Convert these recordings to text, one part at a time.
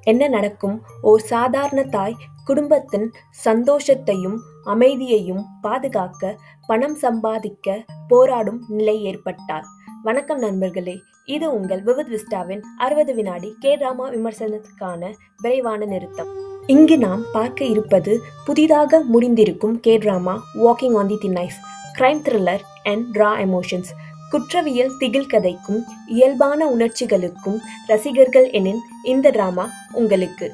என்ன நடக்கும்? ஓர் சாதாரண தாய் குடும்பத்தின் சந்தோஷத்தையும் அமைதியையும் பாதுகாக்க பணம் சம்பாதிக்க போராடும் நிலை ஏற்பட்டால். வணக்கம் நண்பர்களே, இது உங்கள் விவித் விஸ்டாவின் 60 வினாடி K-டிராமா விமர்சனத்துக்கான விரைவான நிறுத்தம். இங்கு நாம் பார்க்க இருப்பது புதிதாக முடிந்திருக்கும் K-டிராமா walking on the thin ice, crime thriller and raw emotions. குற்றவியல் திகில் கதைக்கும் இயல்பான உணர்ச்சிகளுக்கும் ரசிகர்கள் எனின் இந்த டிராமா உங்களுக்கு.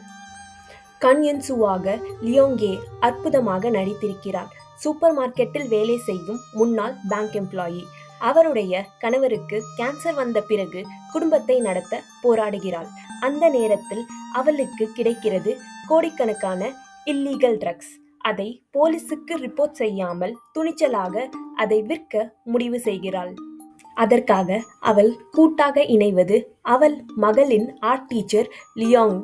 கன் யுன்சுவாக லியோங்கே அற்புதமாக நடித்திருக்கிறார். சூப்பர் மார்க்கெட்டில் வேலை செய்யும் முன்னாள் பேங்க் எம்ப்ளாயி. அவருடைய கணவருக்கு கேன்சர் வந்த பிறகு குடும்பத்தை நடத்த போராடுகிறாள். அந்த நேரத்தில் அவளுக்கு கிடைக்கிறது கோடிக்கணக்கான இல்லீகல் ட்ரக்ஸ். அதை போலீசுக்கு ரிப்போர்ட் செய்யாமல் துணிச்சலாக அதை விற்க முடிவு செய்கிறாள். அதற்காக அவள் கூட்டாக இணைவது அவள் மகளின் ஆர்ட் டீச்சர் லியோங்,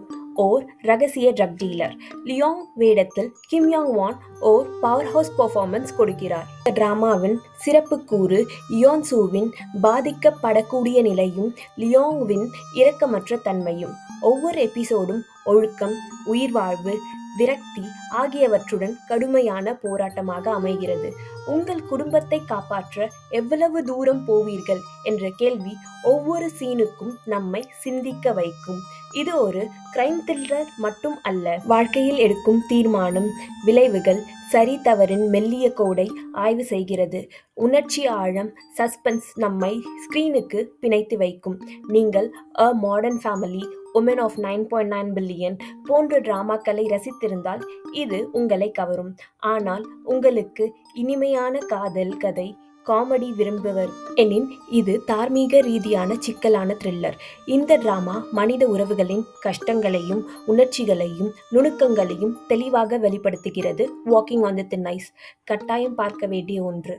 ஓர் ரகசிய ட்ரக் டீலர். லியோங் வேடத்தில் கிம் யாங் வான் ஓர் பவர் ஹவுஸ் பெர்ஃபார்மன்ஸ் கொடுக்கிறார். இந்த டிராமாவின் சிறப்பு கூறு யோன்சூவின் பாதிக்கப்படக்கூடிய நிலையும் லியோங்வின் இரக்கமற்ற தன்மையும். ஒவ்வொரு எபிசோடும் ஒழுக்கம், உயிர்வாழ்வு, விரக்தி ஆகியவற்றுடன் கடுமையான போராட்டமாக அமைகிறது. உங்கள் குடும்பத்தை காப்பாற்ற எவ்வளவு தூரம் போவீர்கள் என்ற கேள்வி ஒவ்வொரு சீனுக்கும் நம்மை சிந்திக்க வைக்கும். இது ஒரு கிரைம் த்ரில்லர் மட்டும் அல்ல, வாழ்க்கையில் எடுக்கும் தீர்மானம், விளைவுகள், சரி தவறின் மெல்லிய கோடை ஆய்வு செய்கிறது. உணர்ச்சி ஆழம், சஸ்பென்ஸ் நம்மை ஸ்கிரீனுக்கு பிணைத்து வைக்கும். நீங்கள் a modern family, woman of 9.9 billion போன்ற டிராமாக்களை ரசித்திருந்தால் இது உங்களை கவரும். ஆனால் உங்களுக்கு இனிமையான காதல் கதை, காமெடி விரும்புவர் எனின் இது தார்மீக ரீதியான சிக்கலான த்ரில்லர். இந்த டிராமா மனித உறவுகளின் கஷ்டங்களையும் உணர்ச்சிகளையும் நுணுக்கங்களையும் தெளிவாக வெளிப்படுத்துகிறது. Walking on the thin ice கட்டாயம் பார்க்க வேண்டிய ஒன்று.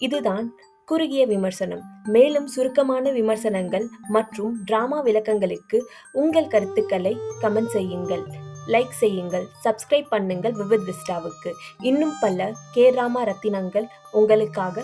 இதுதான் குறுகிய விமர்சனம். மேலும் சுருக்கமான விமர்சனங்கள் மற்றும் டிராமா விளக்கங்களுக்கு உங்கள் கருத்துக்களை கமெண்ட் செய்யுங்கள், லைக் செய்யுங்கள், சப்ஸ்கிரைப் பண்ணுங்கள் விவித் விஸ்டாவுக்கு. இன்னும் பல K-டிராமா ரத்தினங்கள் உங்களுக்காக